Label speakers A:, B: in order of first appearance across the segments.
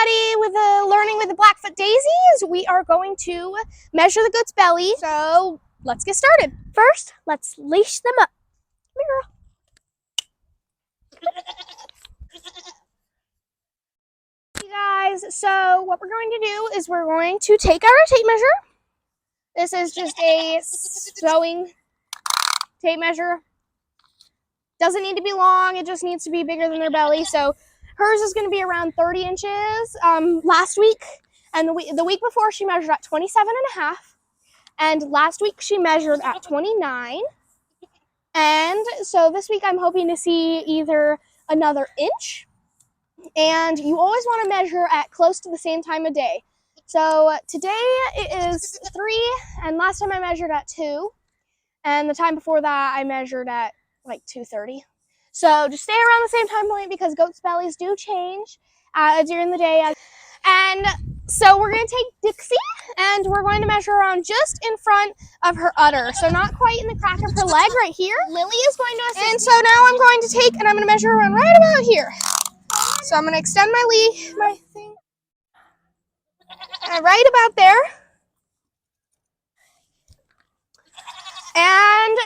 A: everybody with the Learning with the Blackfoot Daisies. We are going to measure the goat's belly. So let's get started. First, let's leash them up. You guys, so what we're going to do is we're going to take out our tape measure. This is just a sewing tape measure. Doesn't need to be long, it just needs to be bigger than their belly. So hers is going to be around 30 inches last week. And the week before she measured at 27.5. And last week she measured at 29. And so this week I'm hoping to see either another inch. And you always want to measure at close to the same time of day. So today it is 3, and last time I measured at 2. And the time before that I measured at like 2:30. So just stay around the same time point because goats' bellies do change during the day. And so we're going to take Dixie and we're going to measure around just in front of her udder. So not quite in the crack of her leg right here. Lily is going to assist. And so now I'm going to take and I'm going to measure around right about here. So I'm going to extend my thing right about there. And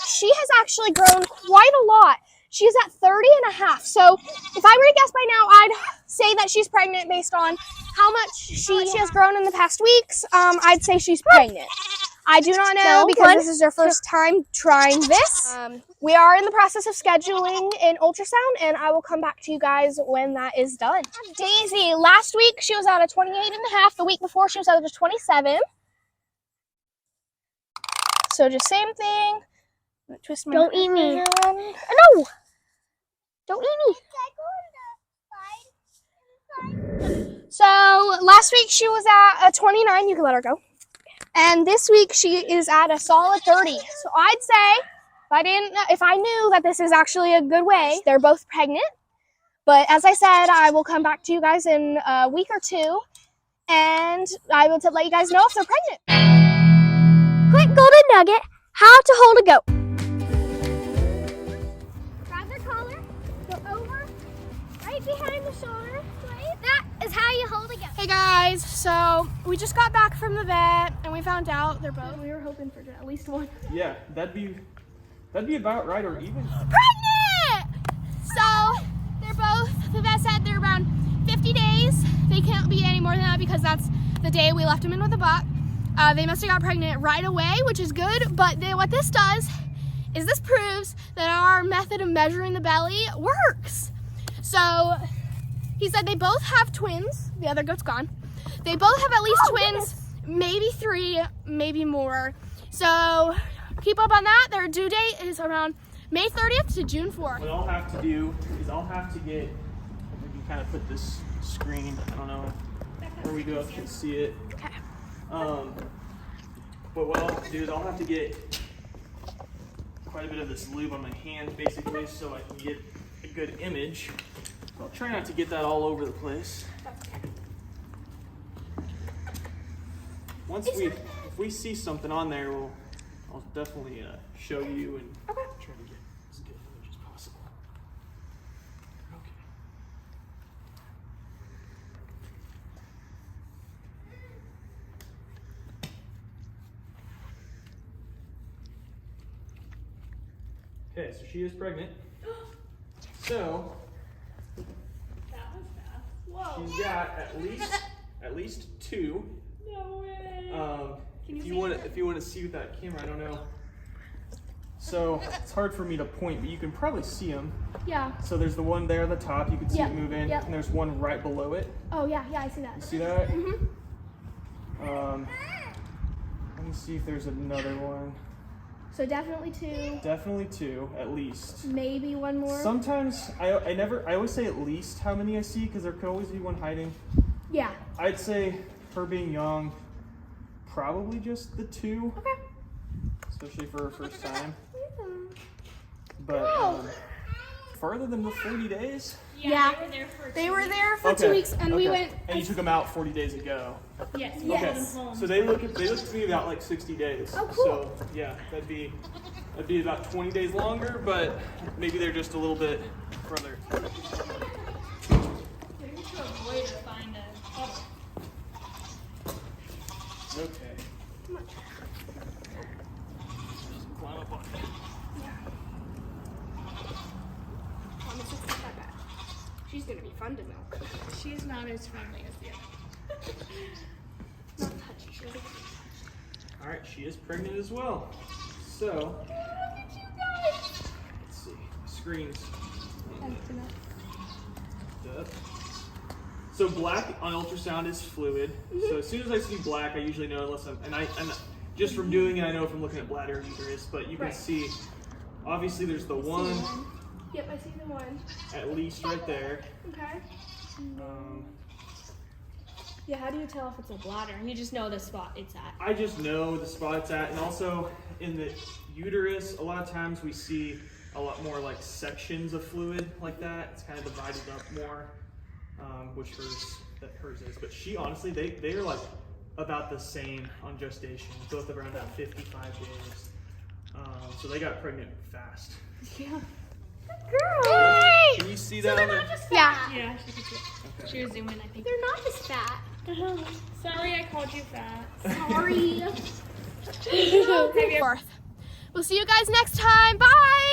A: she has actually grown quite a lot. She's at 30.5. So if I were to guess by now, I'd say that she's pregnant based on how much she has grown in the past weeks. I'd say she's pregnant. I do not know because this is her first time trying this. We are in the process of scheduling an ultrasound, and I will come back to you guys when that is done. Daisy, last week she was at a 28.5. The week before she was at a 27. So just same thing. Twist my
B: Don't eat me.
A: No! Don't eat me. So last week she was at a 29. You can let her go. And this week she is at a solid 30. So I'd say if I knew that this is actually a good way, they're both pregnant. But as I said, I will come back to you guys in a week or 2, and I will let you guys know if they're pregnant.
B: Quick golden nugget: how to hold a goat.
A: Grab their collar, go over, right behind the shoulder.
B: That is how you hold a goat.
A: Hey guys, so we just got back from the vet and we found out they're both. We were hoping for at least one.
C: Yeah, that'd be about right, or even
A: Pregnant! So they're both. The vet said they're around 50 days. They can't be any more than that because that's the day we left them in with the buck. They must have got pregnant right away, which is good. But what this does is this proves that our method of measuring the belly works. So he said they both have twins. The other goat's gone. They both have at least twins, maybe 3, maybe more. So keep up on that. Their due date is around May 30th to June 4th.
C: what I'll have to do is I'll have to get, we can kind of put this screen, I don't know where we go if you can see it.
A: Okay.
C: But what I'll have to do is I'll have to get quite a bit of this lube on my hand basically so I can get a good image. I'll try not to get that all over the place. If we see something on there, I'll definitely show you and try to get as good an image as possible. Okay. Okay, so she is pregnant. So she's got at least 2.
A: No way.
C: If you want to see with that camera, I don't know. So it's hard for me to point, but you can probably see them.
A: Yeah.
C: So there's the one there on the top, you can see it move in,
A: Yep.
C: and there's one right below it.
A: Oh yeah, I see that.
C: You see that?
A: Mhm.
C: Let me see if there's another one.
A: So definitely 2.
C: Definitely 2, at least.
A: Maybe one more.
C: Sometimes I always say at least how many I see because there could always be one hiding.
A: Yeah.
C: I'd say her being young, probably just the 2.
A: Okay.
C: Especially for her first time. But further than the 40 days?
A: Yeah. They were there for 2 weeks, and we went.
C: And you took them out 40 days ago.
D: Yes.
C: Okay. So they look to me about like 60 days.
A: Oh, cool.
C: So yeah, that'd be about 20 days longer, but maybe they're just a little bit further.
D: Maybe to avoid or find a to milk. She's not as friendly as the other. Not touchy. She doesn't touch.
C: All right, she is pregnant as well. So, let's see, screens. Duh. So black on ultrasound is fluid. So as soon as I see black, I usually know unless and just from doing it, I know from looking at bladder and uterus. But you can
D: Right.
C: see, obviously there's the one
D: Yep, I see the one.
C: at least right there.
D: Okay.
C: Um,
D: Yeah, how do you tell if it's a bladder? You just know the spot it's at.
C: I just know the spot it's at, and also in the uterus, a lot of times we see a lot more like sections of fluid like that. It's kind of divided up more, which hers is. But she honestly, they are like about the same on gestation, both around that 55 days. So they got pregnant fast.
D: Yeah.
A: Yay!
C: Can you see that on the?
A: Yeah.
D: Yeah, she could see it.
C: Okay.
D: She was zooming, I think.
B: They're not this fat.
D: Sorry, I called you fat.
B: Sorry.
A: We'll see you guys next time. Bye.